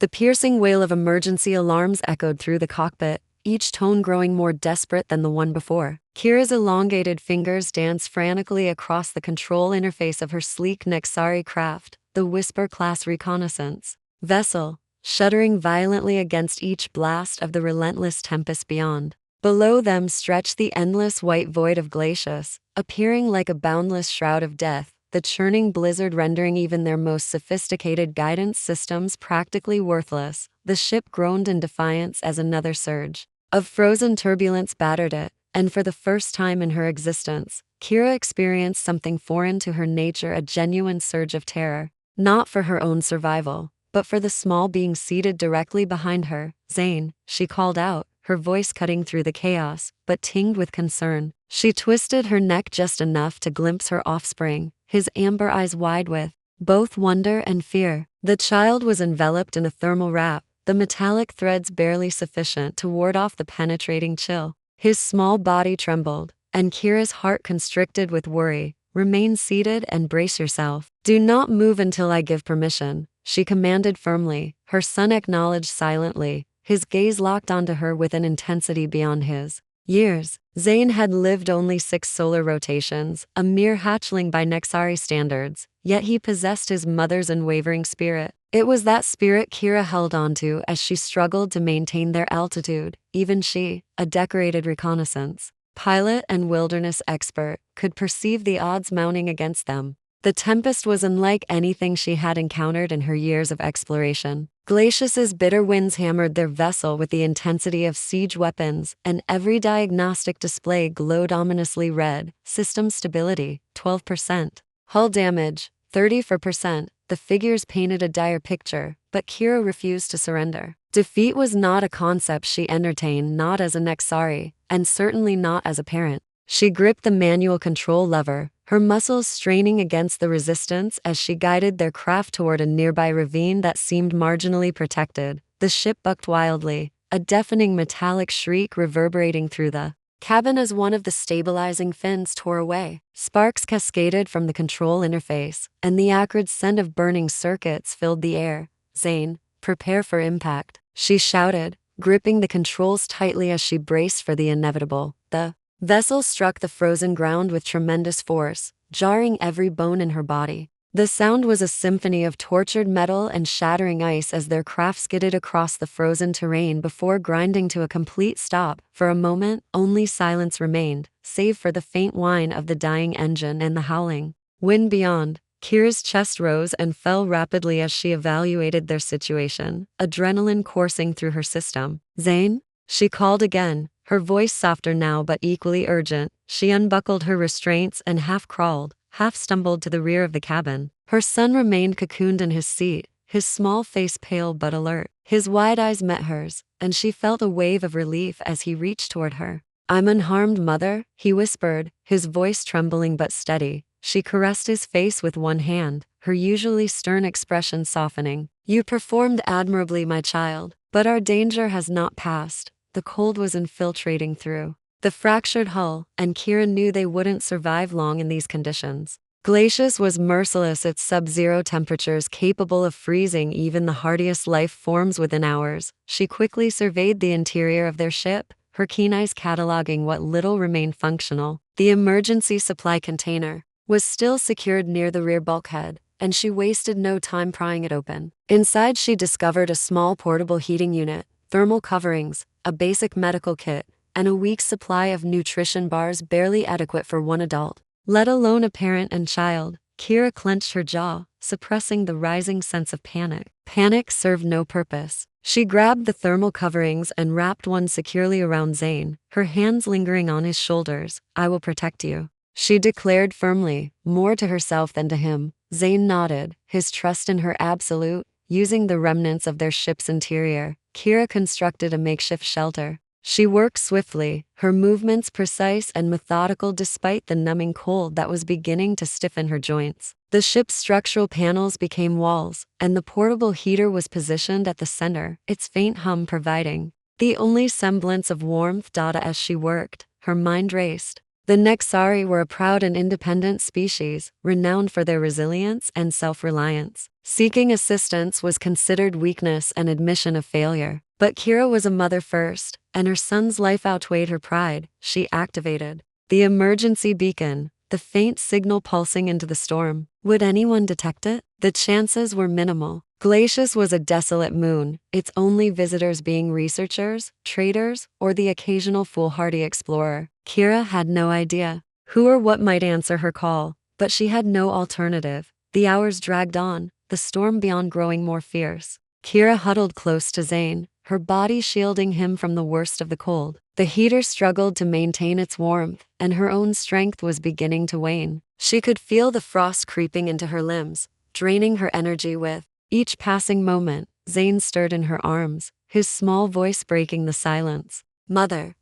The piercing wail of emergency alarms echoed through the cockpit, each tone growing more desperate than the one before. Kira's elongated fingers danced frantically across the control interface of her sleek Nexari craft, the Whisper-class reconnaissance vessel, shuddering violently against each blast of the relentless tempest beyond. Below them stretched the endless white void of Glacius, appearing like a boundless shroud of death, the churning blizzard rendering even their most sophisticated guidance systems practically worthless. The ship groaned in defiance as another surge of frozen turbulence battered it, and for the first time in her existence, Kira experienced something foreign to her nature, a genuine surge of terror, not for her own survival, but for the small being seated directly behind her. Zane, she called out, her voice cutting through the chaos, but tinged with concern. She twisted her neck just enough to glimpse her offspring, his amber eyes wide with both wonder and fear. The child was enveloped in a thermal wrap, the metallic threads barely sufficient to ward off the penetrating chill. His small body trembled, and Kira's heart constricted with worry. Remain seated and brace yourself. Do not move until I give permission, she commanded firmly. Her son acknowledged silently, his gaze locked onto her with an intensity beyond his years. Zane had lived only 6 solar rotations, a mere hatchling by Nexari standards, yet he possessed his mother's unwavering spirit. It was that spirit Kira held onto as she struggled to maintain their altitude. Even she, a decorated reconnaissance pilot and wilderness expert, could perceive the odds mounting against them. The tempest was unlike anything she had encountered in her years of exploration. Glacius's bitter winds hammered their vessel with the intensity of siege weapons, and every diagnostic display glowed ominously red. System stability, 12%. Hull damage, 34%. The figures painted a dire picture, but Kira refused to surrender. Defeat was not a concept she entertained, not as a Nexari, and certainly not as a parent. She gripped the manual control lever, her muscles straining against the resistance as she guided their craft toward a nearby ravine that seemed marginally protected. The ship bucked wildly, a deafening metallic shriek reverberating through the cabin as one of the stabilizing fins tore away. Sparks cascaded from the control interface, and the acrid scent of burning circuits filled the air. Zane, prepare for impact, she shouted, gripping the controls tightly as she braced for the inevitable. The vessel struck the frozen ground with tremendous force, jarring every bone in her body. The sound was a symphony of tortured metal and shattering ice as their craft skidded across the frozen terrain before grinding to a complete stop. For a moment, only silence remained, save for the faint whine of the dying engine and the howling wind beyond. Kira's chest rose and fell rapidly as she evaluated their situation, adrenaline coursing through her system. Zane? She called again, her voice softer now but equally urgent. She unbuckled her restraints and half-crawled, half-stumbled to the rear of the cabin. Her son remained cocooned in his seat, his small face pale but alert. His wide eyes met hers, and she felt a wave of relief as he reached toward her. I'm unharmed, mother, he whispered, his voice trembling but steady. She caressed his face with one hand, her usually stern expression softening. You performed admirably, my child, but our danger has not passed. The cold was infiltrating through the fractured hull, and Kira knew they wouldn't survive long in these conditions. Glacius was merciless, its sub-zero temperatures capable of freezing even the hardiest life forms within hours. She quickly surveyed the interior of their ship, her keen eyes cataloging what little remained functional. The emergency supply container was still secured near the rear bulkhead, and she wasted no time prying it open. Inside she discovered a small portable heating unit, thermal coverings, a basic medical kit, and a week's supply of nutrition bars barely adequate for one adult, let alone a parent and child. Kira clenched her jaw, suppressing the rising sense of panic. Panic served no purpose. She grabbed the thermal coverings and wrapped one securely around Zane, her hands lingering on his shoulders. I will protect you, she declared firmly, more to herself than to him. Zane nodded, his trust in her absolute. Using the remnants of their ship's interior, Kira constructed a makeshift shelter. She worked swiftly, her movements precise and methodical despite the numbing cold that was beginning to stiffen her joints. The ship's structural panels became walls, and the portable heater was positioned at the center, its faint hum providing the only semblance of warmth. As she worked, her mind raced, The Nexari were a proud and independent species, renowned for their resilience and self-reliance. Seeking assistance was considered weakness and admission of failure. But Kira was a mother first, and her son's life outweighed her pride. She activated the emergency beacon, the faint signal pulsing into the storm. Would anyone detect it? The chances were minimal. Glacius was a desolate moon, its only visitors being researchers, traders, or the occasional foolhardy explorer. Kira had no idea who or what might answer her call, but she had no alternative. The hours dragged on, the storm beyond growing more fierce. Kira huddled close to Zane, her body shielding him from the worst of the cold. The heater struggled to maintain its warmth, and her own strength was beginning to wane. She could feel the frost creeping into her limbs, draining her energy with each passing moment. Zane stirred in her arms, his small voice breaking the silence. "Mother,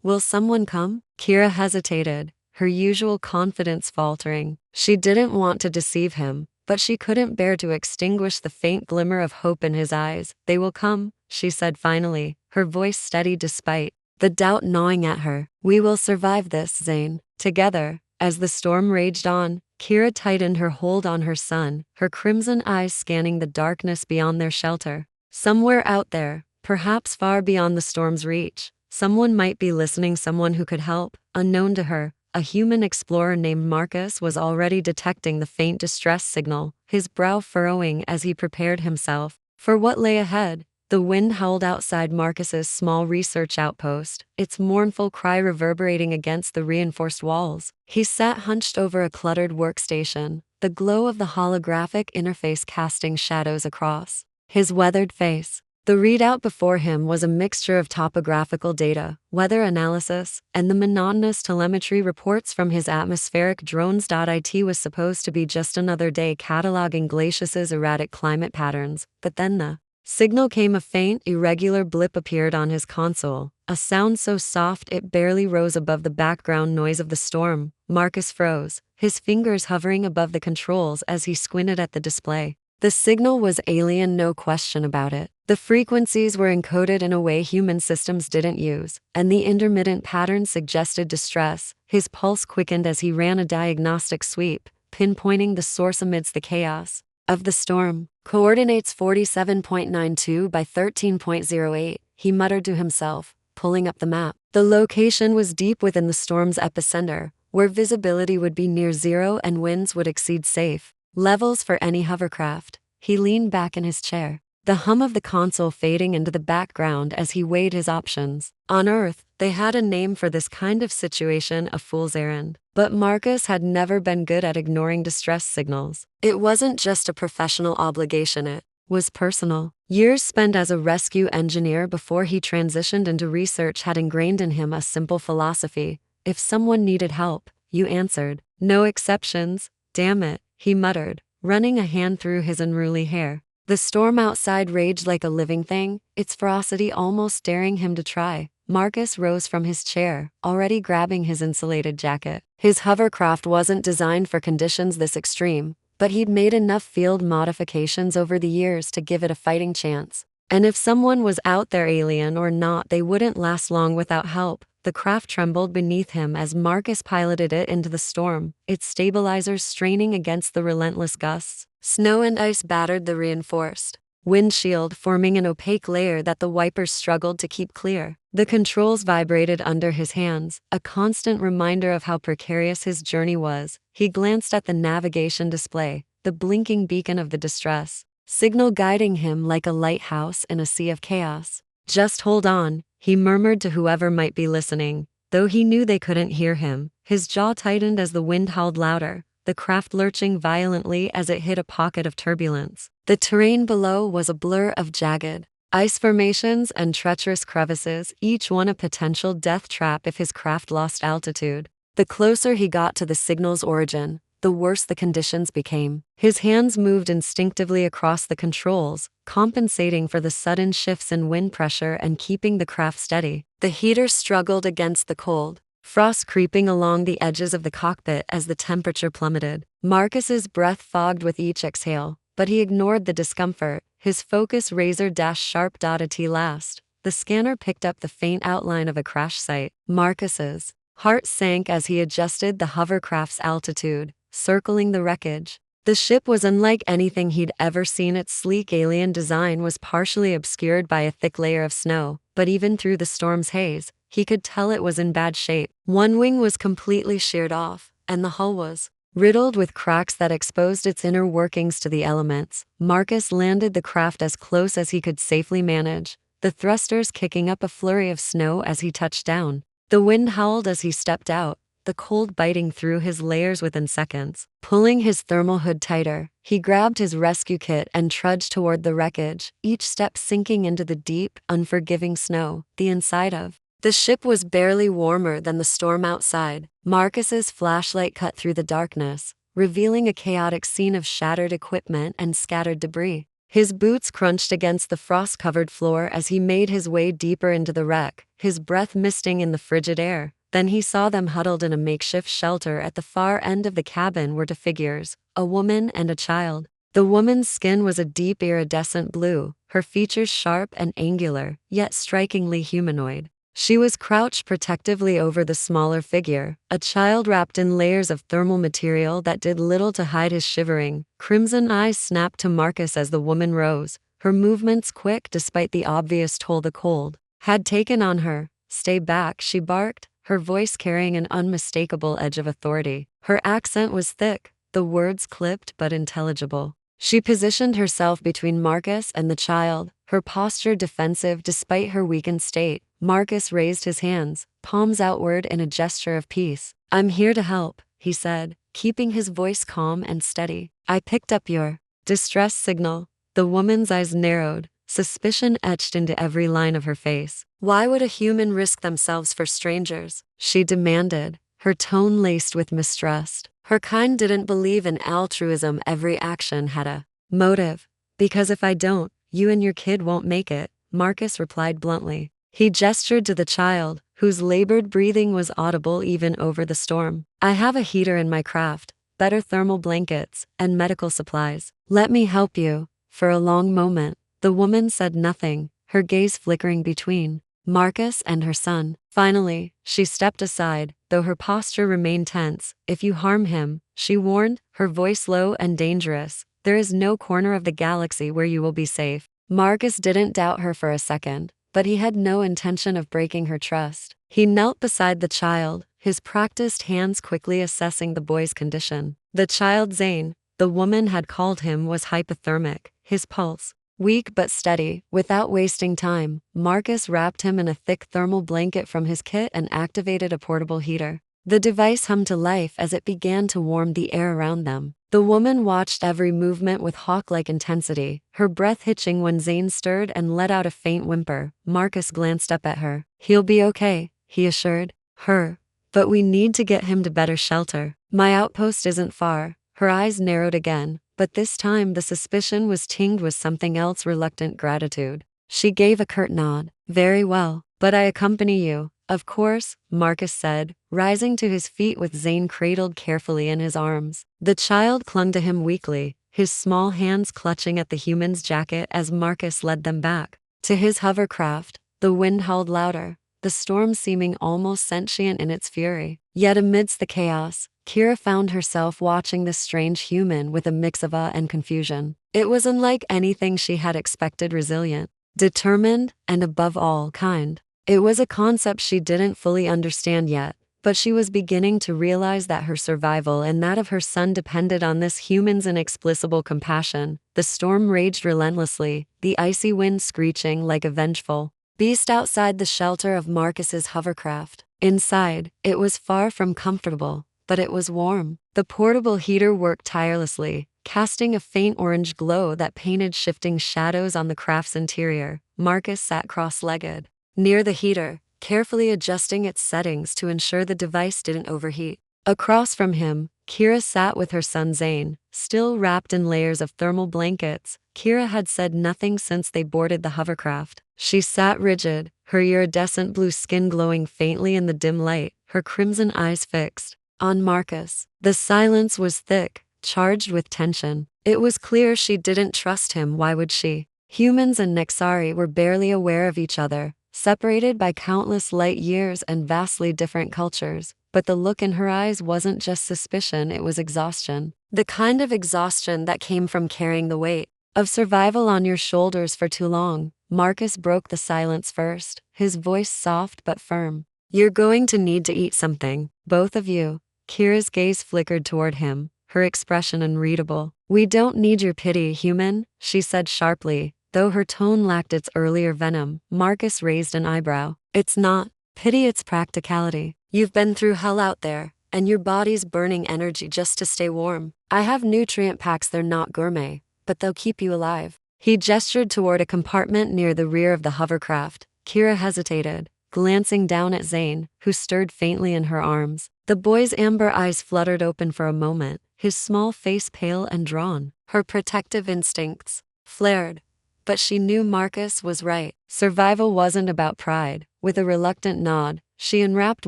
will someone come?" Kira hesitated, her usual confidence faltering. She didn't want to deceive him, but she couldn't bear to extinguish the faint glimmer of hope in his eyes. "They will come," she said finally, her voice steady despite the doubt gnawing at her. "We will survive this, Zane, together." As the storm raged on, Kira tightened her hold on her son, her crimson eyes scanning the darkness beyond their shelter. Somewhere out there, perhaps far beyond the storm's reach, someone might be listening, someone who could help. Unknown to her, a human explorer named Marcus was already detecting the faint distress signal, his brow furrowing as he prepared himself for what lay ahead. The wind howled outside Marcus's small research outpost, its mournful cry reverberating against the reinforced walls. He sat hunched over a cluttered workstation, the glow of the holographic interface casting shadows across his weathered face. The readout before him was a mixture of topographical data, weather analysis, and the monotonous telemetry reports from his atmospheric drones. It was supposed to be just another day cataloging Glacius's erratic climate patterns, but then the signal came. A faint, irregular blip appeared on his console, a sound so soft it barely rose above the background noise of the storm. Marcus froze, his fingers hovering above the controls as he squinted at the display. The signal was alien, no question about it. The frequencies were encoded in a way human systems didn't use, and the intermittent pattern suggested distress. His pulse quickened as he ran a diagnostic sweep, pinpointing the source amidst the chaos of the storm. "Coordinates 47.92 by 13.08, he muttered to himself, pulling up the map. The location was deep within the storm's epicenter, where visibility would be near zero and winds would exceed safe levels for any hovercraft. He leaned back in his chair, the hum of the console fading into the background as he weighed his options. On Earth, they had a name for this kind of situation, a fool's errand. But Marcus had never been good at ignoring distress signals. It wasn't just a professional obligation, it was personal. Years spent as a rescue engineer before he transitioned into research had ingrained in him a simple philosophy: if someone needed help, you answered. No exceptions. "Damn it," he muttered, running a hand through his unruly hair. The storm outside raged like a living thing, its ferocity almost daring him to try. Marcus rose from his chair, already grabbing his insulated jacket. His hovercraft wasn't designed for conditions this extreme, but he'd made enough field modifications over the years to give it a fighting chance. And if someone was out there, alien or not, they wouldn't last long without help. The craft trembled beneath him as Marcus piloted it into the storm, its stabilizers straining against the relentless gusts. Snow and ice battered the reinforced windshield, forming an opaque layer that the wipers struggled to keep clear. The controls vibrated under his hands, a constant reminder of how precarious his journey was. He glanced at the navigation display, the blinking beacon of the distress signal guiding him like a lighthouse in a sea of chaos. "Just hold on," he murmured to whoever might be listening, though he knew they couldn't hear him. His jaw tightened as the wind howled louder, the craft lurching violently as it hit a pocket of turbulence. The terrain below was a blur of jagged ice formations and treacherous crevices, each one a potential death trap if his craft lost altitude. The closer he got to the signal's origin, the worse the conditions became. His hands moved instinctively across the controls, compensating for the sudden shifts in wind pressure and keeping the craft steady. The heater struggled against the cold, frost creeping along the edges of the cockpit as the temperature plummeted. Marcus's breath fogged with each exhale, but he ignored the discomfort, his focus razor-sharp. At last, the scanner picked up the faint outline of a crash site. Marcus's Heart sank as he adjusted the hovercraft's altitude, circling the wreckage. The ship was unlike anything he'd ever seen. Its sleek alien design was partially obscured by a thick layer of snow, but even through the storm's haze, he could tell it was in bad shape. One wing was completely sheared off, and the hull was riddled with cracks that exposed its inner workings to the elements. Marcus landed the craft as close as he could safely manage, the thrusters kicking up a flurry of snow as he touched down. The wind howled as he stepped out, the cold biting through his layers within seconds. Pulling his thermal hood tighter, he grabbed his rescue kit and trudged toward the wreckage, each step sinking into the deep, unforgiving snow. The inside of the ship was barely warmer than the storm outside. Marcus's flashlight cut through the darkness, revealing a chaotic scene of shattered equipment and scattered debris. His boots crunched against the frost-covered floor as he made his way deeper into the wreck, his breath misting in the frigid air. Then he saw them huddled in a makeshift shelter. At the far end of the cabin were two figures, a woman and a child. The woman's skin was a deep iridescent blue, her features sharp and angular, yet strikingly humanoid. She was crouched protectively over the smaller figure, a child wrapped in layers of thermal material that did little to hide his shivering, crimson eyes snapped to Marcus as the woman rose, her movements quick despite the obvious toll the cold had taken on her. "Stay back," she barked, her voice carrying an unmistakable edge of authority. Her accent was thick, the words clipped but intelligible. She positioned herself between Marcus and the child, her posture defensive despite her weakened state. Marcus raised his hands, palms outward in a gesture of peace. "I'm here to help," he said, keeping his voice calm and steady. "I picked up your distress signal." The woman's eyes narrowed, suspicion etched into every line of her face. "Why would a human risk themselves for strangers?" she demanded, her tone laced with mistrust. Her kind didn't believe in altruism. Every action had a motive. "Because if I don't, you and your kid won't make it," Marcus replied bluntly. He gestured to the child, whose labored breathing was audible even over the storm. "I have a heater in my craft, better thermal blankets, and medical supplies. Let me help you." For a long moment, the woman said nothing, her gaze flickering between Marcus and her son. Finally, she stepped aside, though her posture remained tense. "If you harm him," she warned, her voice low and dangerous, "there is no corner of the galaxy where you will be safe." Marcus didn't doubt her for a second, but he had no intention of breaking her trust. He knelt beside the child, his practiced hands quickly assessing the boy's condition. The child, Zane, the woman had called him, was hypothermic, his pulse weak but steady. Without wasting time, Marcus wrapped him in a thick thermal blanket from his kit and activated a portable heater. The device hummed to life as it began to warm the air around them. The woman watched every movement with hawk-like intensity, her breath hitching when Zane stirred and let out a faint whimper. Marcus glanced up at her. "He'll be okay," he assured her. "But we need to get him to better shelter. My outpost isn't far." Her eyes narrowed again, but this time the suspicion was tinged with something else, reluctant gratitude. She gave a curt nod. "Very well, but I accompany you." "Of course," Marcus said, rising to his feet with Zane cradled carefully in his arms. The child clung to him weakly, his small hands clutching at the human's jacket as Marcus led them back to his hovercraft. The wind howled louder, the storm seeming almost sentient in its fury. Yet amidst the chaos, Kira found herself watching this strange human with a mix of awe and confusion. It was unlike anything she had expected, resilient, determined, and above all, kind. It was a concept she didn't fully understand yet, but she was beginning to realize that her survival and that of her son depended on this human's inexplicable compassion. The storm raged relentlessly, the icy wind screeching like a vengeful beast outside the shelter of Marcus's hovercraft. Inside, it was far from comfortable, but it was warm. The portable heater worked tirelessly, casting a faint orange glow that painted shifting shadows on the craft's interior. Marcus sat cross-legged near the heater, carefully adjusting its settings to ensure the device didn't overheat. Across from him, Kira sat with her son Zane, still wrapped in layers of thermal blankets. Kira had said nothing since they boarded the hovercraft. She sat rigid, her iridescent blue skin glowing faintly in the dim light, her crimson eyes fixed on Marcus. The silence was thick, charged with tension. It was clear she didn't trust him. Why would she? Humans and Nexari were barely aware of each other, separated by countless light years and vastly different cultures. But the look in her eyes wasn't just suspicion, it was exhaustion. The kind of exhaustion that came from carrying the weight of survival on your shoulders for too long. Marcus broke the silence first, his voice soft but firm. "You're going to need to eat something, both of you." Kira's gaze flickered toward him, her expression unreadable. "We don't need your pity, human," she said sharply, though her tone lacked its earlier venom. Marcus raised an eyebrow. "It's not pity, it's practicality. You've been through hell out there, and your body's burning energy just to stay warm. I have nutrient packs, they're not gourmet, but they'll keep you alive." He gestured toward a compartment near the rear of the hovercraft. Kira hesitated, glancing down at Zane, who stirred faintly in her arms. The boy's amber eyes fluttered open for a moment, his small face pale and drawn. Her protective instincts flared. But she knew Marcus was right. Survival wasn't about pride. With a reluctant nod, she unwrapped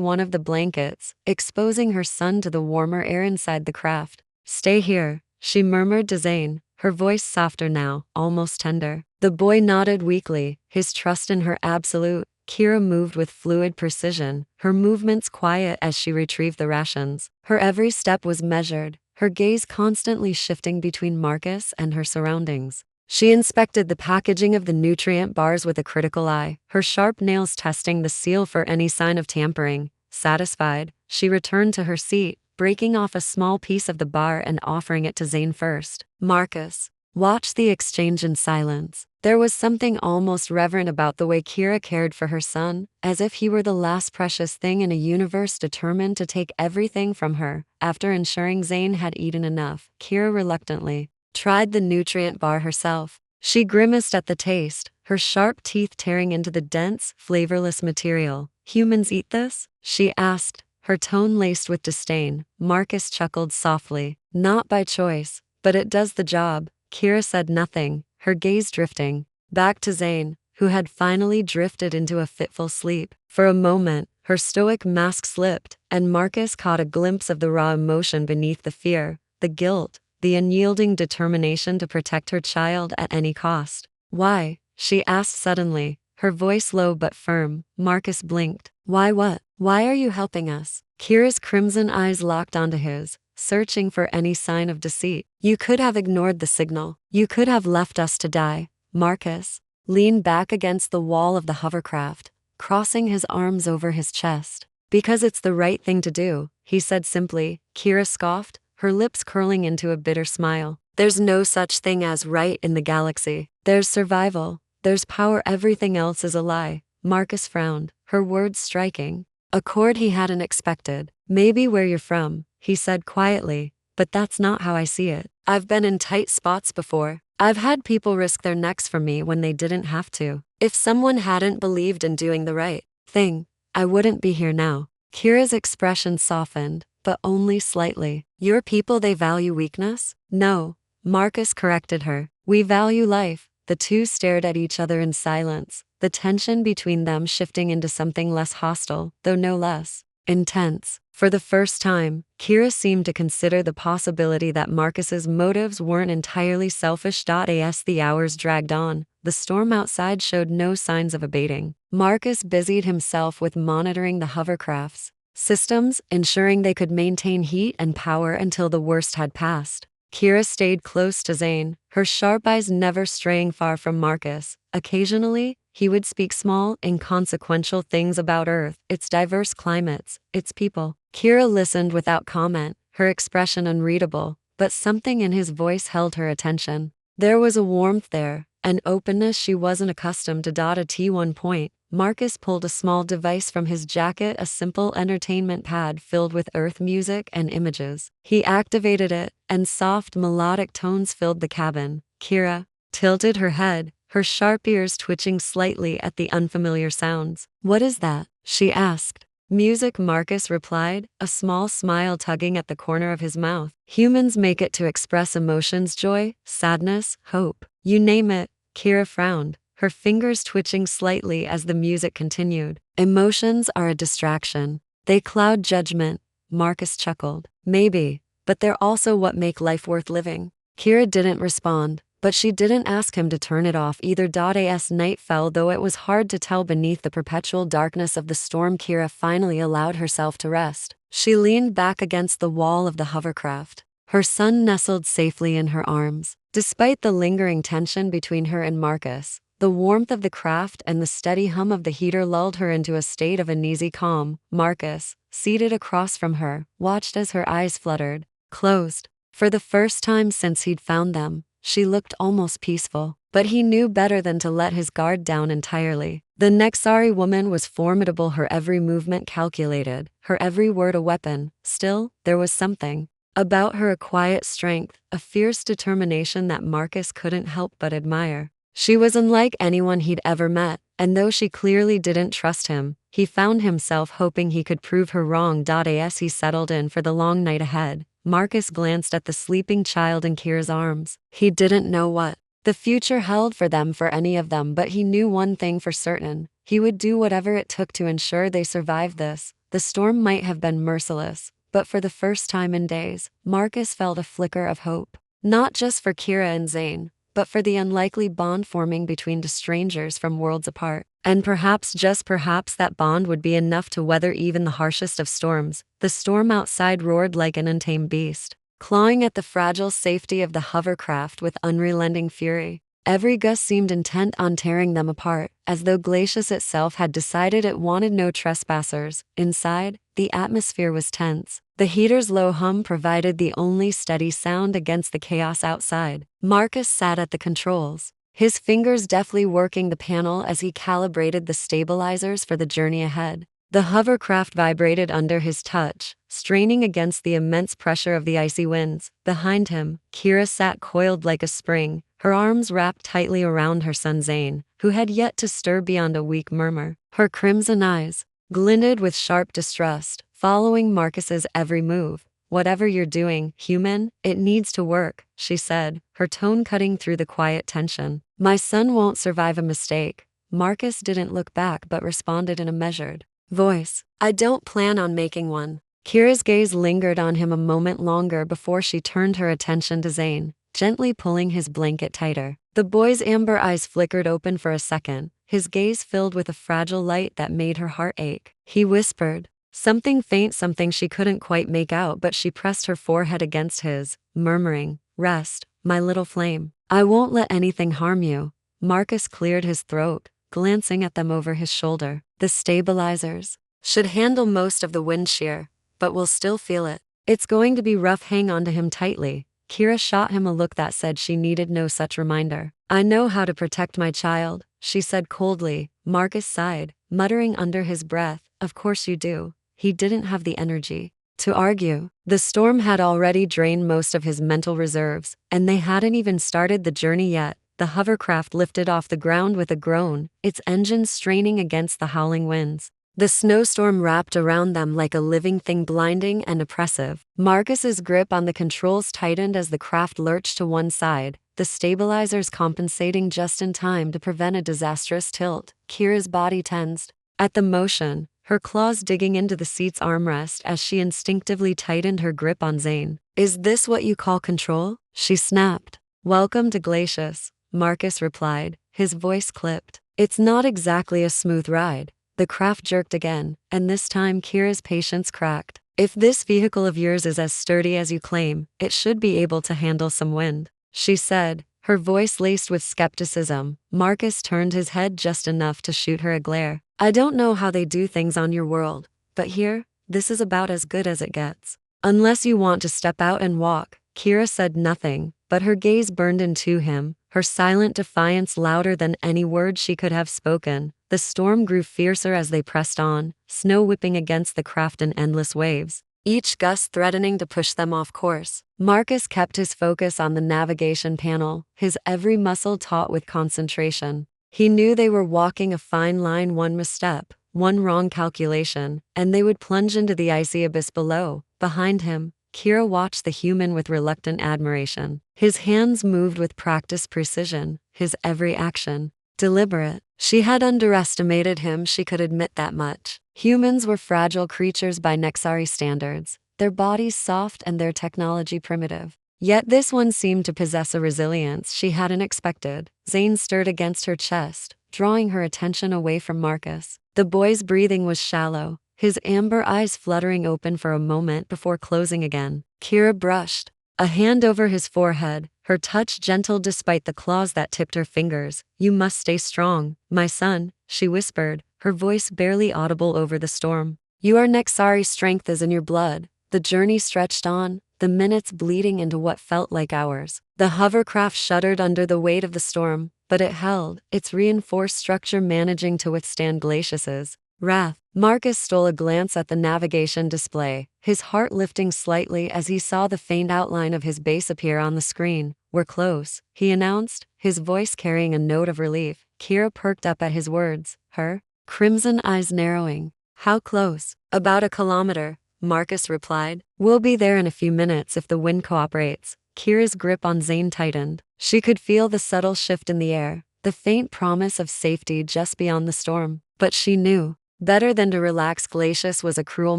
one of the blankets, exposing her son to the warmer air inside the craft. "Stay here," she murmured to Zane, her voice softer now, almost tender. The boy nodded weakly, his trust in her absolute. Kira moved with fluid precision, her movements quiet as she retrieved the rations. Her every step was measured, her gaze constantly shifting between Marcus and her surroundings. She inspected the packaging of the nutrient bars with a critical eye, her sharp nails testing the seal for any sign of tampering. Satisfied, she returned to her seat, breaking off a small piece of the bar and offering it to Zane first. Marcus watched the exchange in silence. There was something almost reverent about the way Kira cared for her son, as if he were the last precious thing in a universe determined to take everything from her. After ensuring Zane had eaten enough, Kira reluctantly tried the nutrient bar herself. She grimaced at the taste, her sharp teeth tearing into the dense, flavorless material. "Humans eat this?" she asked, her tone laced with disdain. Marcus chuckled softly. "Not by choice, but it does the job." Kira said nothing, her gaze drifting back to Zane, who had finally drifted into a fitful sleep. For a moment, her stoic mask slipped, and Marcus caught a glimpse of the raw emotion beneath the fear, the guilt, the unyielding determination to protect her child at any cost. "Why?" she asked suddenly, her voice low but firm. Marcus blinked. "Why what? Why are you helping us?" Kira's crimson eyes locked onto his, searching for any sign of deceit. "You could have ignored the signal. You could have left us to die." Marcus leaned back against the wall of the hovercraft, crossing his arms over his chest. "Because it's the right thing to do," he said simply. Kira scoffed, her lips curling into a bitter smile. "There's no such thing as right in the galaxy. There's survival. There's power. Everything else is a lie." Marcus frowned, her words striking a chord he hadn't expected. "Maybe where you're from," he said quietly, "but that's not how I see it. I've been in tight spots before. I've had people risk their necks for me when they didn't have to. If someone hadn't believed in doing the right thing, I wouldn't be here now." Kira's expression softened, but only slightly. "Your people, they value weakness?" "No," Marcus corrected her. "We value life." The two stared at each other in silence, the tension between them shifting into something less hostile, though no less intense. For the first time, Kira seemed to consider the possibility that Marcus's motives weren't entirely selfish. As the hours dragged on, the storm outside showed no signs of abating. Marcus busied himself with monitoring the hovercraft's systems, ensuring they could maintain heat and power until the worst had passed. Kira stayed close to Zane, her sharp eyes never straying far from Marcus. Occasionally, he would speak small, inconsequential things about Earth, its diverse climates, its people. Kira listened without comment, her expression unreadable, but something in his voice held her attention. There was a warmth there, an openness she wasn't accustomed to. At one point, Marcus pulled a small device from his jacket, a simple entertainment pad filled with Earth music and images. He activated it, and soft melodic tones filled the cabin. Kira tilted her head, her sharp ears twitching slightly at the unfamiliar sounds. "What is that?" she asked. "Music," Marcus replied, a small smile tugging at the corner of his mouth. "Humans make it to express emotions, joy, sadness, hope. You name it." Kira frowned, her fingers twitching slightly as the music continued. "Emotions are a distraction. They cloud judgment." Marcus chuckled. "Maybe, but they're also what make life worth living." Kira didn't respond, But she didn't ask him to turn it off either. As night fell, though it was hard to tell beneath the perpetual darkness of the storm, Kira finally allowed herself to rest. She leaned back against the wall of the hovercraft, her son nestled safely in her arms. Despite the lingering tension between her and Marcus, the warmth of the craft and the steady hum of the heater lulled her into a state of uneasy calm. Marcus, seated across from her, watched as her eyes fluttered, closed. For the first time since he'd found them, she looked almost peaceful. But he knew better than to let his guard down entirely. The Nexari woman was formidable, her every movement calculated, her every word a weapon. Still, there was something about her, a quiet strength, a fierce determination that Marcus couldn't help but admire. She was unlike anyone he'd ever met, and though she clearly didn't trust him, he found himself hoping he could prove her wrong. As he settled in for the long night ahead, Marcus glanced at the sleeping child in Kira's arms. He didn't know what the future held for any of them, but he knew one thing for certain. He would do whatever it took to ensure they survived this. The storm might have been merciless, but for the first time in days, Marcus felt a flicker of hope. Not just for Kira and Zane, but for the unlikely bond forming between two strangers from worlds apart. And perhaps, just perhaps, that bond would be enough to weather even the harshest of storms. The storm outside roared like an untamed beast, clawing at the fragile safety of the hovercraft with unrelenting fury. Every gust seemed intent on tearing them apart, as though Glacius itself had decided it wanted no trespassers. Inside, the atmosphere was tense. The heater's low hum provided the only steady sound against the chaos outside. Marcus sat at the controls, his fingers deftly working the panel as he calibrated the stabilizers for the journey ahead. The hovercraft vibrated under his touch, straining against the immense pressure of the icy winds. Behind him, Kira sat coiled like a spring, her arms wrapped tightly around her son Zane, who had yet to stir beyond a weak murmur. Her crimson eyes glinted with sharp distrust, following Marcus's every move. "Whatever you're doing, human, it needs to work," she said, her tone cutting through the quiet tension. "My son won't survive a mistake." Marcus didn't look back but responded in a measured voice. "I don't plan on making one." Kira's gaze lingered on him a moment longer before she turned her attention to Zane, gently pulling his blanket tighter. The boy's amber eyes flickered open for a second, his gaze filled with a fragile light that made her heart ache. He whispered something faint, something she couldn't quite make out, but she pressed her forehead against his, murmuring, "Rest, my little flame. I won't let anything harm you." Marcus cleared his throat, glancing at them over his shoulder. "The stabilizers should handle most of the wind shear, but we'll still feel it. It's going to be rough. Hang on to him tightly." Kira shot him a look that said she needed no such reminder. "I know how to protect my child," she said coldly. Marcus sighed, muttering under his breath, "Of course you do." He didn't have the energy to argue. The storm had already drained most of his mental reserves, and they hadn't even started the journey yet. The hovercraft lifted off the ground with a groan, its engines straining against the howling winds. The snowstorm wrapped around them like a living thing, blinding and oppressive. Marcus's grip on the controls tightened as the craft lurched to one side, the stabilizers compensating just in time to prevent a disastrous tilt. Kira's body tensed at the motion, her claws digging into the seat's armrest as she instinctively tightened her grip on Zane. "Is this what you call control?" she snapped. "Welcome to Glacius," Marcus replied, his voice clipped. "It's not exactly a smooth ride." The craft jerked again, and this time Kira's patience cracked. "If this vehicle of yours is as sturdy as you claim, it should be able to handle some wind," she said, her voice laced with skepticism. Marcus turned his head just enough to shoot her a glare. "I don't know how they do things on your world, but here, this is about as good as it gets. Unless you want to step out and walk." Kira said nothing, but her gaze burned into him, her silent defiance louder than any word she could have spoken. The storm grew fiercer as they pressed on, snow whipping against the craft in endless waves, each gust threatening to push them off course. Marcus kept his focus on the navigation panel, his every muscle taut with concentration. He knew they were walking a fine line. One misstep, one wrong calculation, and they would plunge into the icy abyss below. Behind him, Kira watched the human with reluctant admiration. His hands moved with practiced precision, his every action deliberate. She had underestimated him, she could admit that much. Humans were fragile creatures by Nexari standards, their bodies soft and their technology primitive. Yet this one seemed to possess a resilience she hadn't expected. Zane stirred against her chest, drawing her attention away from Marcus. The boy's breathing was shallow, his amber eyes fluttering open for a moment before closing again. Kira brushed a hand over his forehead, her touch gentle despite the claws that tipped her fingers. "You must stay strong, my son," she whispered, her voice barely audible over the storm. "You are next. Sorry, strength is in your blood." The journey stretched on, the minutes bleeding into what felt like hours. The hovercraft shuddered under the weight of the storm, but it held, its reinforced structure managing to withstand Glacius's wrath. Marcus stole a glance at the navigation display, his heart lifting slightly as he saw the faint outline of his base appear on the screen. "We're close," he announced, his voice carrying a note of relief. Kira perked up at his words, her crimson eyes narrowing. "How close?" "About a kilometer," Marcus replied. "We'll be there in a few minutes if the wind cooperates." Kira's grip on Zane tightened. She could feel the subtle shift in the air, the faint promise of safety just beyond the storm. But she knew better than to relax. Glacius was a cruel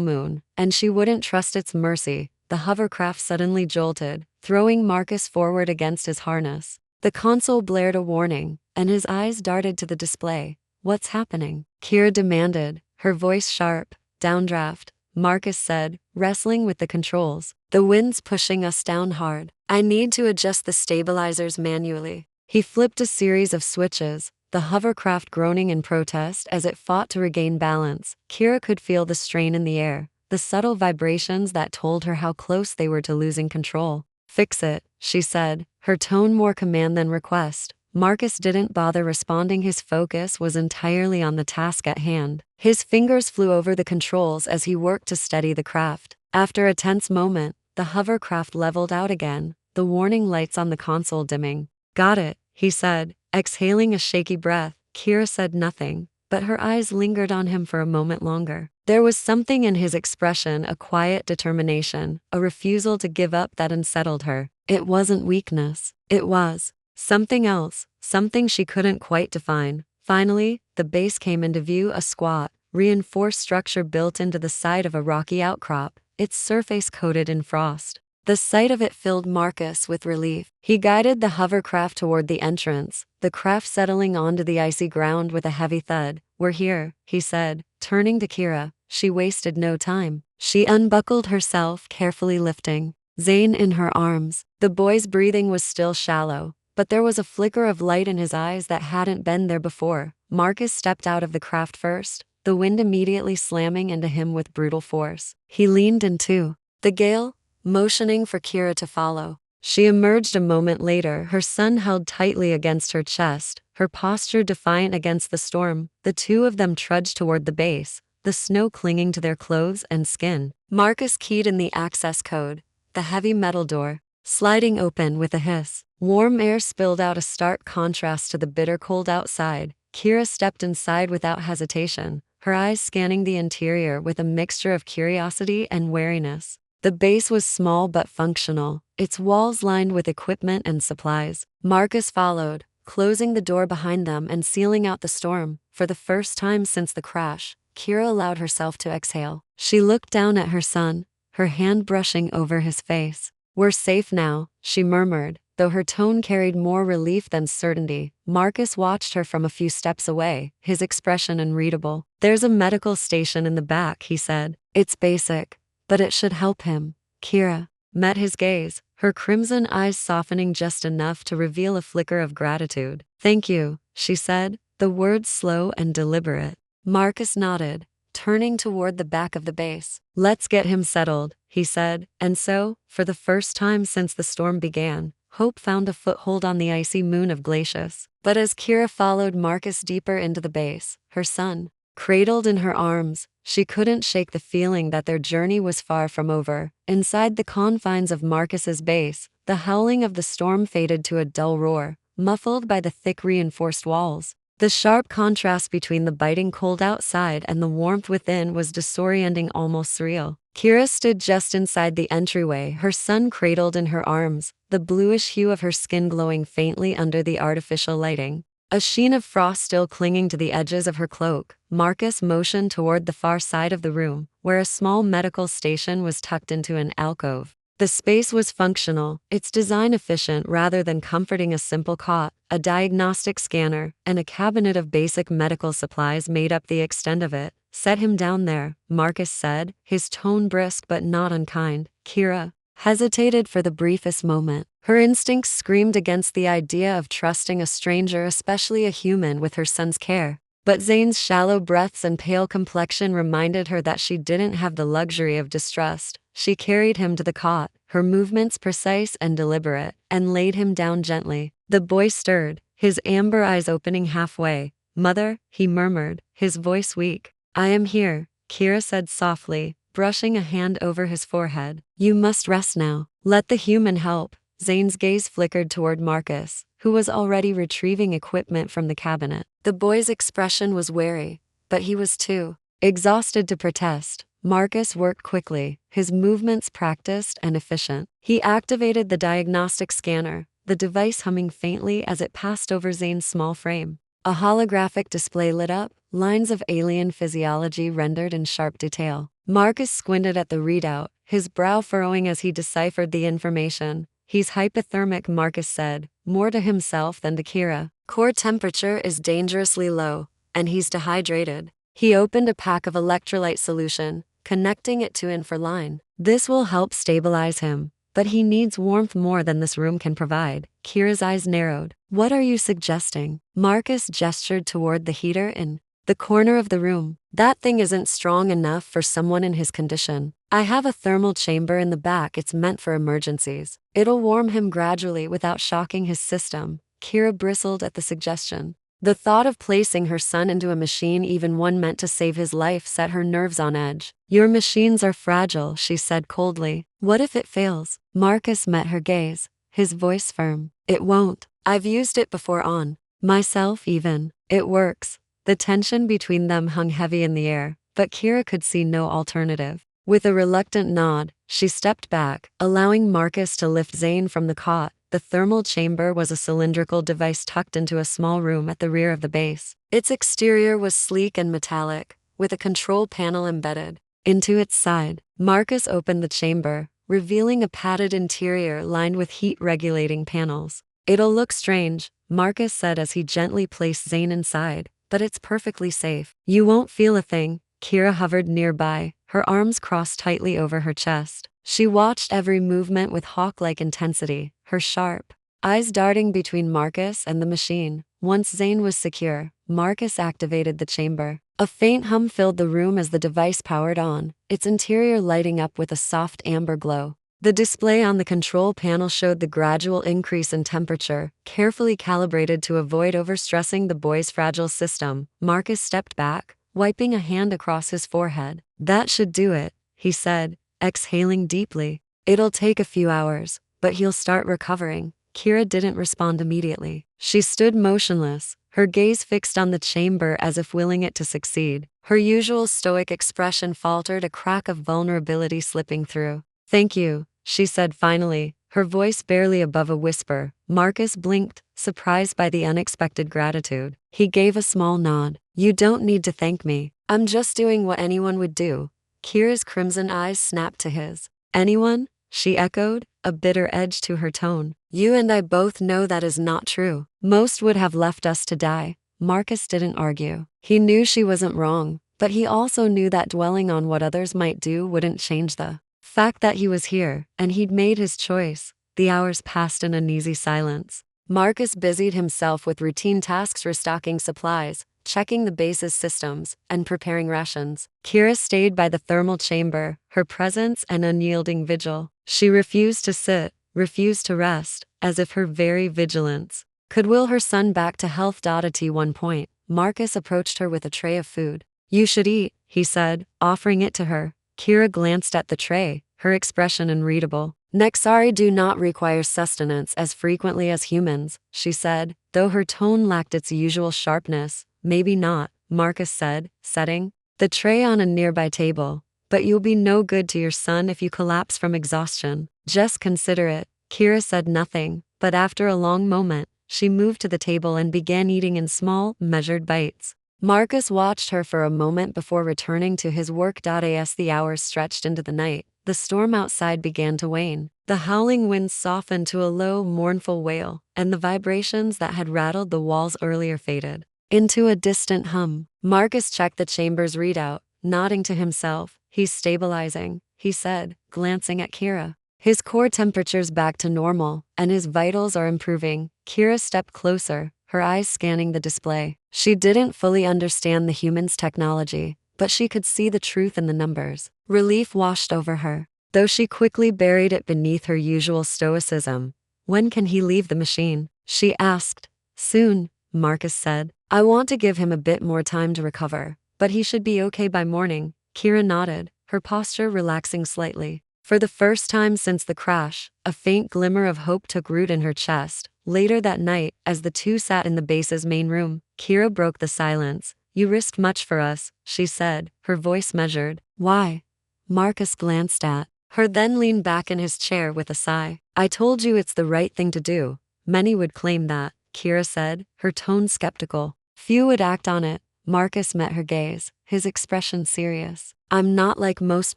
moon, and she wouldn't trust its mercy. The hovercraft suddenly jolted, throwing Marcus forward against his harness. The console blared a warning, and his eyes darted to the display. "What's happening?" Kira demanded, her voice sharp. "Downdraft," Marcus said, wrestling with the controls. "The wind's pushing us down hard. I need to adjust the stabilizers manually." He flipped a series of switches, the hovercraft groaning in protest as it fought to regain balance. Kira could feel the strain in the air, the subtle vibrations that told her how close they were to losing control. "Fix it," she said, her tone more command than request. Marcus didn't bother responding. His focus was entirely on the task at hand. His fingers flew over the controls as he worked to steady the craft. After a tense moment, the hovercraft leveled out again, the warning lights on the console dimming. "Got it," he said, exhaling a shaky breath. Kira said nothing, but her eyes lingered on him for a moment longer. There was something in his expression, a quiet determination, a refusal to give up that unsettled her. It wasn't weakness. It was something else, something she couldn't quite define. Finally, the base came into view, a squat, reinforced structure built into the side of a rocky outcrop, its surface coated in frost. The sight of it filled Marcus with relief. He guided the hovercraft toward the entrance, the craft settling onto the icy ground with a heavy thud. "We're here," he said, turning to Kira. She wasted no time. She unbuckled herself, carefully lifting Zane in her arms. The boy's breathing was still shallow, but there was a flicker of light in his eyes that hadn't been there before. Marcus stepped out of the craft first, the wind immediately slamming into him with brutal force. He leaned into the gale, motioning for Kira to follow. She emerged a moment later, her son held tightly against her chest, her posture defiant against the storm. The two of them trudged toward the base, the snow clinging to their clothes and skin. Marcus keyed in the access code, the heavy metal door sliding open with a hiss. Warm air spilled out, a stark contrast to the bitter cold outside. Kira stepped inside without hesitation, her eyes scanning the interior with a mixture of curiosity and wariness. The base was small but functional, its walls lined with equipment and supplies. Marcus followed, closing the door behind them and sealing out the storm. For the first time since the crash, Kira allowed herself to exhale. She looked down at her son, her hand brushing over his face. "We're safe now," she murmured, though her tone carried more relief than certainty. Marcus watched her from a few steps away, his expression unreadable. "There's a medical station in the back," he said. "It's basic, but it should help him." Kira met his gaze, her crimson eyes softening just enough to reveal a flicker of gratitude. "Thank you," she said, the words slow and deliberate. Marcus nodded, turning toward the back of the base. "Let's get him settled," he said, and so, for the first time since the storm began, hope found a foothold on the icy moon of Glacius. But as Kira followed Marcus deeper into the base, her son cradled in her arms, she couldn't shake the feeling that their journey was far from over. Inside the confines of Marcus's base, the howling of the storm faded to a dull roar, muffled by the thick reinforced walls. The sharp contrast between the biting cold outside and the warmth within was disorienting, almost surreal. Kira stood just inside the entryway, her son cradled in her arms, the bluish hue of her skin glowing faintly under the artificial lighting. A sheen of frost still clinging to the edges of her cloak. Marcus motioned toward the far side of the room, where a small medical station was tucked into an alcove. The space was functional, its design efficient rather than comforting. A simple cot, a diagnostic scanner, and a cabinet of basic medical supplies made up the extent of it. Set him down there, Marcus said, his tone brisk but not unkind. Kira hesitated for the briefest moment. Her instincts screamed against the idea of trusting a stranger, especially a human, with her son's care. But Zane's shallow breaths and pale complexion reminded her that she didn't have the luxury of distrust. She carried him to the cot, her movements precise and deliberate, and laid him down gently. The boy stirred, his amber eyes opening halfway. "Mother," he murmured, his voice weak. "I am here," Kira said softly, brushing a hand over his forehead. "You must rest now. Let the human help." Zane's gaze flickered toward Marcus, who was already retrieving equipment from the cabinet. The boy's expression was wary, but he was too exhausted to protest. Marcus worked quickly, his movements practiced and efficient. He activated the diagnostic scanner, the device humming faintly as it passed over Zane's small frame. A holographic display lit up, lines of alien physiology rendered in sharp detail. Marcus squinted at the readout, his brow furrowing as he deciphered the information. "He's hypothermic," Marcus said, more to himself than to Kira. "Core temperature is dangerously low, and he's dehydrated." He opened a pack of electrolyte solution, connecting it to Infraline. "This will help stabilize him, but he needs warmth more than this room can provide." Kira's eyes narrowed. "What are you suggesting?" Marcus gestured toward the heater in the corner of the room. "That thing isn't strong enough for someone in his condition. I have a thermal chamber in the back. It's meant for emergencies. It'll warm him gradually without shocking his system." Kira bristled at the suggestion. The thought of placing her son into a machine, even one meant to save his life, set her nerves on edge. "Your machines are fragile," she said coldly. "What if it fails?" Marcus met her gaze, his voice firm. "It won't. I've used it before on myself even. It works." The tension between them hung heavy in the air, but Kira could see no alternative. With a reluctant nod, she stepped back, allowing Marcus to lift Zane from the cot. The thermal chamber was a cylindrical device tucked into a small room at the rear of the base. Its exterior was sleek and metallic, with a control panel embedded into its side. Marcus opened the chamber, revealing a padded interior lined with heat-regulating panels. "It'll look strange," Marcus said as he gently placed Zane inside, "but it's perfectly safe. You won't feel a thing." Kira hovered nearby, her arms crossed tightly over her chest. She watched every movement with hawk-like intensity, her sharp eyes darting between Marcus and the machine. Once Zane was secure, Marcus activated the chamber. A faint hum filled the room as the device powered on, its interior lighting up with a soft amber glow. The display on the control panel showed the gradual increase in temperature, carefully calibrated to avoid overstressing the boy's fragile system. Marcus stepped back, wiping a hand across his forehead. "That should do it," he said, exhaling deeply. "It'll take a few hours, but he'll start recovering." Kira didn't respond immediately. She stood motionless, her gaze fixed on the chamber as if willing it to succeed. Her usual stoic expression faltered, a crack of vulnerability slipping through. "Thank you," she said finally, her voice barely above a whisper. Marcus blinked, surprised by the unexpected gratitude. He gave a small nod. "You don't need to thank me. I'm just doing what anyone would do." Kira's crimson eyes snapped to his. "Anyone?" she echoed, a bitter edge to her tone. "You and I both know that is not true. Most would have left us to die." Marcus didn't argue. He knew she wasn't wrong, but he also knew that dwelling on what others might do wouldn't change the fact that he was here, and he'd made his choice. The hours passed in uneasy silence. Marcus busied himself with routine tasks, restocking supplies, checking the base's systems, and preparing rations. Kira stayed by the thermal chamber, her presence an unyielding vigil. She refused to sit, refused to rest, as if her very vigilance could will her son back to health. At one point, Marcus approached her with a tray of food. "You should eat," he said, offering it to her. Kira glanced at the tray, her expression unreadable. "Nexari do not require sustenance as frequently as humans," she said, though her tone lacked its usual sharpness. "Maybe not," Marcus said, setting the tray on a nearby table. "But you'll be no good to your son if you collapse from exhaustion. Just consider it." Kira said nothing, but after a long moment, she moved to the table and began eating in small, measured bites. Marcus watched her for a moment before returning to his work. As the hours stretched into the night, the storm outside began to wane. The howling winds softened to a low, mournful wail, and the vibrations that had rattled the walls earlier faded into a distant hum. Marcus checked the chamber's readout, nodding to himself. He's stabilizing, he said, glancing at Kira. His core temperature's back to normal, and his vitals are improving. Kira stepped closer, her eyes scanning the display. She didn't fully understand the human's technology, but she could see the truth in the numbers. Relief washed over her, though she quickly buried it beneath her usual stoicism. When can he leave the machine? She asked. Soon, Marcus said. I want to give him a bit more time to recover, but he should be okay by morning. Kira nodded, her posture relaxing slightly. For the first time since the crash, a faint glimmer of hope took root in her chest. Later that night, as the two sat in the base's main room, Kira broke the silence. You risked much for us, she said, her voice measured. Why? Marcus glanced at her, then leaned back in his chair with a sigh. I told you it's the right thing to do. Many would claim that, Kira said, her tone skeptical. Few would act on it. Marcus met her gaze, his expression serious. I'm not like most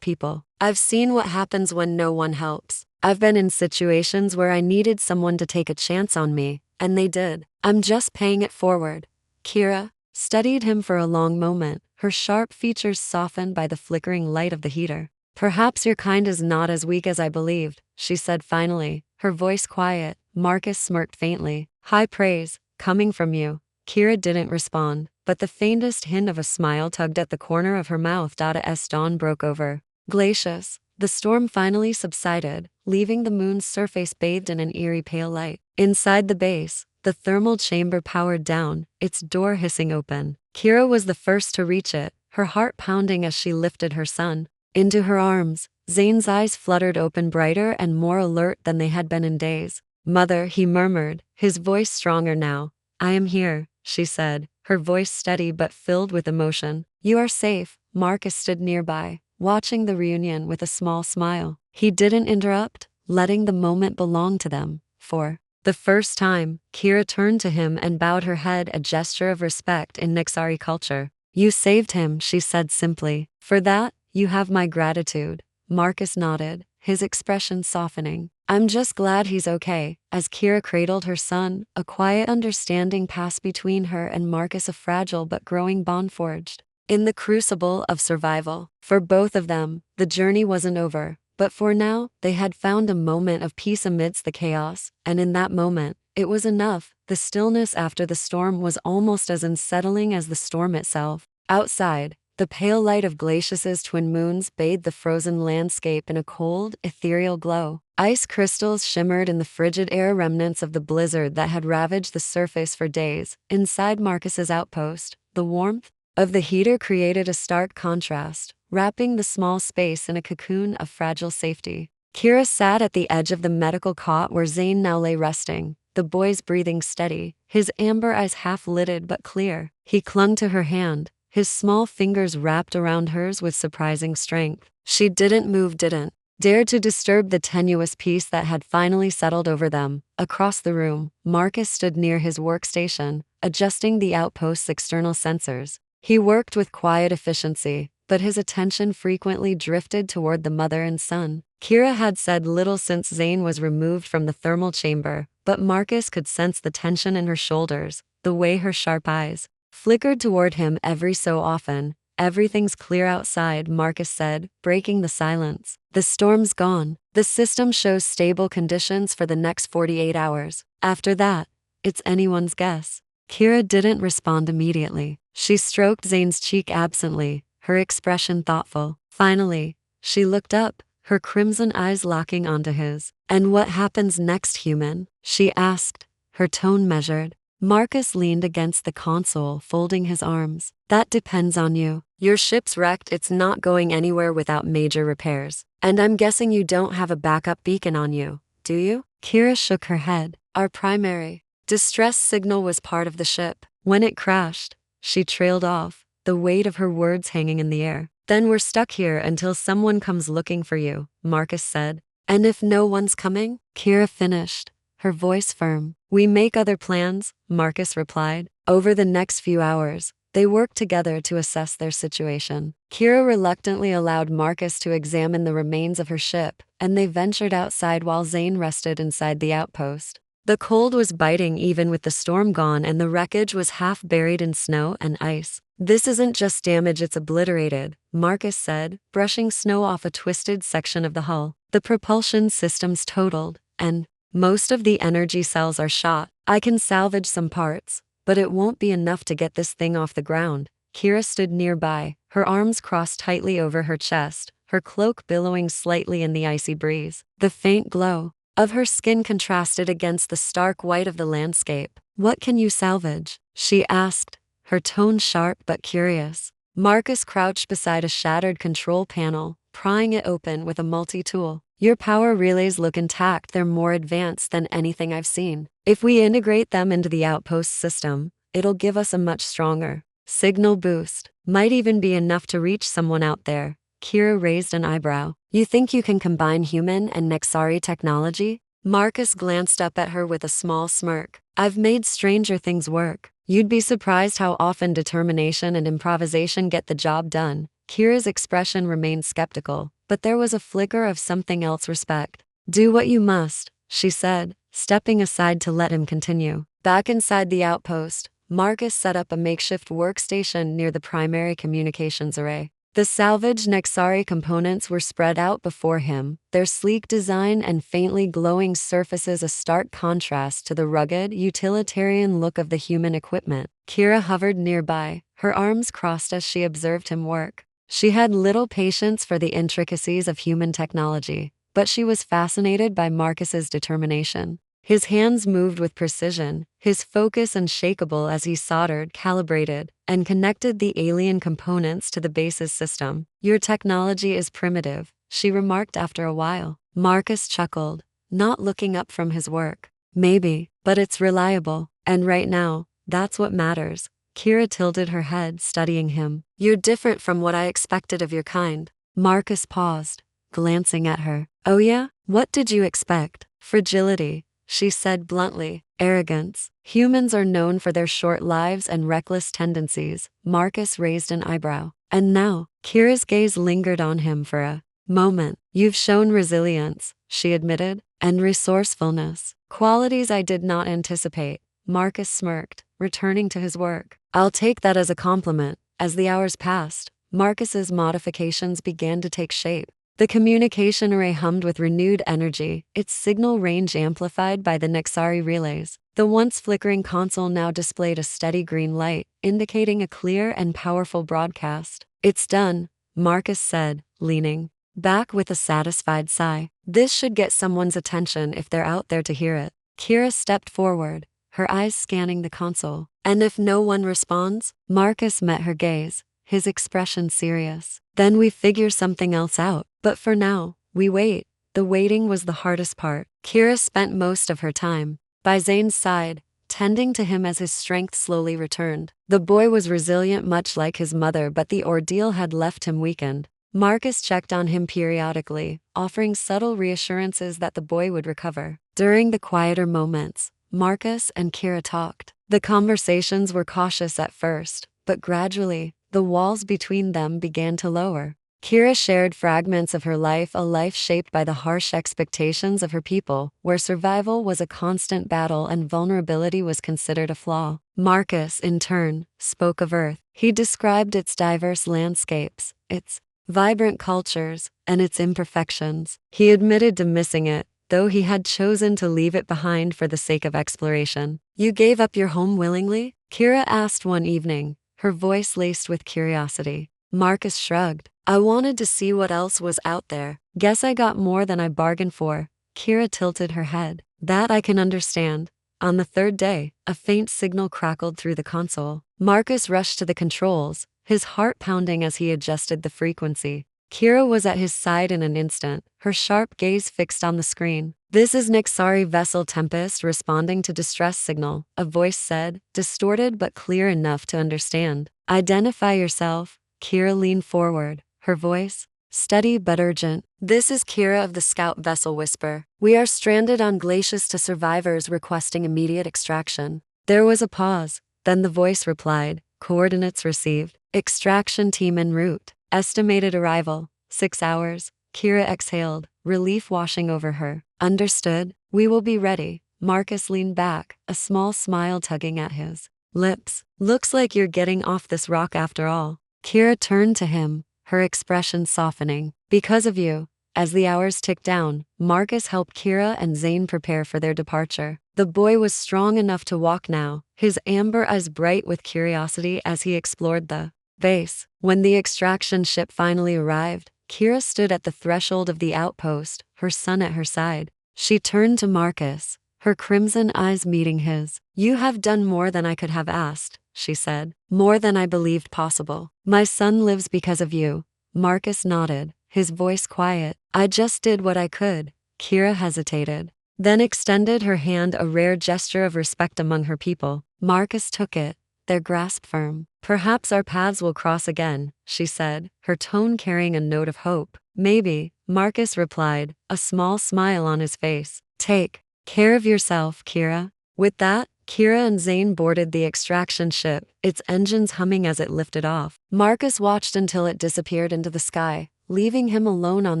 people. I've seen what happens when no one helps. I've been in situations where I needed someone to take a chance on me, and they did. I'm just paying it forward. Kira studied him for a long moment, her sharp features softened by the flickering light of the heater. Perhaps your kind is not as weak as I believed, she said finally, her voice quiet. Marcus smirked faintly. High praise, coming from you. Kira didn't respond, but the faintest hint of a smile tugged at the corner of her mouth. As dawn broke over Glacius, the storm finally subsided, leaving the moon's surface bathed in an eerie pale light. Inside the base, the thermal chamber powered down, its door hissing open. Kira was the first to reach it, her heart pounding as she lifted her son into her arms. Zane's eyes fluttered open, brighter and more alert than they had been in days. Mother, he murmured, his voice stronger now. I am here, she said, her voice steady but filled with emotion. You are safe. Marcus stood nearby, watching the reunion with a small smile. He didn't interrupt, letting the moment belong to them. For the first time, Kira turned to him and bowed her head, a gesture of respect in Nixari culture. You saved him, she said simply. For that, you have my gratitude. Marcus nodded, his expression softening. I'm just glad he's okay. As Kira cradled her son, a quiet understanding passed between her and Marcus, a fragile but growing bond forged in the crucible of survival. For both of them, the journey wasn't over, but for now, they had found a moment of peace amidst the chaos, and in that moment, it was enough. The stillness after the storm was almost as unsettling as the storm itself. Outside, the pale light of Glacius's twin moons bathed the frozen landscape in a cold, ethereal glow. Ice crystals shimmered in the frigid air, remnants of the blizzard that had ravaged the surface for days. Inside Marcus's outpost, the warmth of the heater created a stark contrast, wrapping the small space in a cocoon of fragile safety. Kira sat at the edge of the medical cot where Zane now lay resting, the boy's breathing steady, his amber eyes half-lidded but clear. He clung to her hand, his small fingers wrapped around hers with surprising strength. She didn't move, didn't dare to disturb the tenuous peace that had finally settled over them. Across the room, Marcus stood near his workstation, adjusting the outpost's external sensors. He worked with quiet efficiency, but his attention frequently drifted toward the mother and son. Kira had said little since Zane was removed from the thermal chamber, but Marcus could sense the tension in her shoulders, the way her sharp eyes flickered toward him every so often. Everything's clear outside, Marcus said, breaking the silence. The storm's gone. The system shows stable conditions for the next 48 hours. After that, it's anyone's guess. Kira didn't respond immediately. She stroked Zane's cheek absently, her expression thoughtful. Finally, she looked up, her crimson eyes locking onto his. And what happens next, human? She asked, her tone measured. Marcus leaned against the console, folding his arms. That depends on you. Your ship's wrecked, it's not going anywhere without major repairs. And I'm guessing you don't have a backup beacon on you, do you? Kira shook her head. Our primary distress signal was part of the ship. When it crashed, she trailed off, the weight of her words hanging in the air. Then we're stuck here until someone comes looking for you, Marcus said. And if no one's coming? Kira finished, her voice firm. We make other plans, Marcus replied. Over the next few hours, They worked together to assess their situation. Kira reluctantly allowed Marcus to examine the remains of her ship, and they ventured outside while Zane rested inside the outpost. The cold was biting even with the storm gone, and the wreckage was half buried in snow and ice. "This isn't just damage, it's obliterated," Marcus said, brushing snow off a twisted section of the hull. "The propulsion system's totaled, and most of the energy cells are shot. I can salvage some parts, but it won't be enough to get this thing off the ground." Kira stood nearby, her arms crossed tightly over her chest, her cloak billowing slightly in the icy breeze. The faint glow of her skin contrasted against the stark white of the landscape. "What can you salvage?" she asked, her tone sharp but curious. Marcus crouched beside a shattered control panel, prying it open with a multi-tool. "Your power relays look intact. They're more advanced than anything I've seen. If we integrate them into the outpost system, it'll give us a much stronger signal boost. Might even be enough to reach someone out there." Kira raised an eyebrow. "You think you can combine human and Nexari technology?" Marcus glanced up at her with a small smirk. "I've made stranger things work. You'd be surprised how often determination and improvisation get the job done." Kira's expression remained skeptical, but there was a flicker of something else: respect. "Do what you must," she said, stepping aside to let him continue. Back inside the outpost, Marcus set up a makeshift workstation near the primary communications array. The salvaged Nexari components were spread out before him, their sleek design and faintly glowing surfaces a stark contrast to the rugged, utilitarian look of the human equipment. Kira hovered nearby, her arms crossed as she observed him work. She had little patience for the intricacies of human technology, but she was fascinated by Marcus's determination. His hands moved with precision, his focus unshakable as he soldered, calibrated, and connected the alien components to the base's system. "Your technology is primitive," she remarked after a while. Marcus chuckled, not looking up from his work. "Maybe, but it's reliable, and right now, that's what matters." Kira tilted her head, studying him. "You're different from what I expected of your kind." Marcus paused, glancing at her. "Oh yeah? What did you expect?" "Fragility," she said bluntly. "Arrogance. Humans are known for their short lives and reckless tendencies." Marcus raised an eyebrow. "And now," Kira's gaze lingered on him for a moment. "You've shown resilience," she admitted, "and resourcefulness. Qualities I did not anticipate." Marcus smirked, returning to his work. "I'll take that as a compliment." As the hours passed, Marcus's modifications began to take shape. The communication array hummed with renewed energy, its signal range amplified by the Nexari relays. The once flickering console now displayed a steady green light, indicating a clear and powerful broadcast. "It's done," Marcus said, leaning back with a satisfied sigh. "This should get someone's attention if they're out there to hear it." Kira stepped forward, her eyes scanning the console. "And if no one responds?" Marcus met her gaze, his expression serious. "Then we figure something else out. But for now, we wait." The waiting was the hardest part. Kira spent most of her time by Zane's side, tending to him as his strength slowly returned. The boy was resilient, much like his mother, but the ordeal had left him weakened. Marcus checked on him periodically, offering subtle reassurances that the boy would recover. During the quieter moments, Marcus and Kira talked. The conversations were cautious at first, but gradually, the walls between them began to lower. Kira shared fragments of her life, a life shaped by the harsh expectations of her people, where survival was a constant battle and vulnerability was considered a flaw. Marcus, in turn, spoke of Earth. He described its diverse landscapes, its vibrant cultures, and its imperfections. He admitted to missing it, though he had chosen to leave it behind for the sake of exploration. "You gave up your home willingly?" Kira asked one evening, her voice laced with curiosity. Marcus shrugged. "I wanted to see what else was out there. Guess I got more than I bargained for." Kira tilted her head. "That I can understand." On the third day, a faint signal crackled through the console. Marcus rushed to the controls, his heart pounding as he adjusted the frequency. Kira was at his side in an instant, her sharp gaze fixed on the screen. "This is Nexari Vessel Tempest responding to distress signal," a voice said, distorted but clear enough to understand. "Identify yourself." Kira leaned forward, her voice steady but urgent. "This is Kira of the Scout Vessel Whisper. We are stranded on glaciers to survivors requesting immediate extraction." There was a pause, then the voice replied, Coordinates received. Extraction team en route. Estimated arrival, 6 hours. Kira exhaled, relief washing over her. Understood. We will be ready. Marcus leaned back, a small smile tugging at his lips. Looks like you're getting off this rock after all. Kira turned to him, her expression softening. Because of you. As the hours ticked down, Marcus helped Kira and Zane prepare for their departure. The boy was strong enough to walk now, his amber eyes bright with curiosity as he explored the base. When the extraction ship finally arrived, Kira stood at the threshold of the outpost, her son at her side. She turned to Marcus, her crimson eyes meeting his. You have done more than I could have asked, she said. More than I believed possible. My son lives because of you. Marcus nodded, his voice quiet. I just did what I could. Kira hesitated, then extended her hand, a rare gesture of respect among her people. Marcus took it, their grasp firm. Perhaps our paths will cross again, she said, her tone carrying a note of hope. Maybe, Marcus replied, a small smile on his face. Take care of yourself, Kira. With that, Kira and Zane boarded the extraction ship, its engines humming as it lifted off. Marcus watched until it disappeared into the sky, leaving him alone on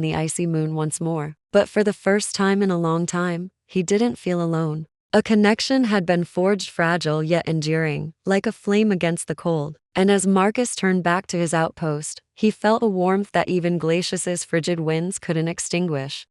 the icy moon once more. But for the first time in a long time, he didn't feel alone. A connection had been forged, fragile yet enduring, like a flame against the cold. And as Marcus turned back to his outpost, he felt a warmth that even Glacius's frigid winds couldn't extinguish.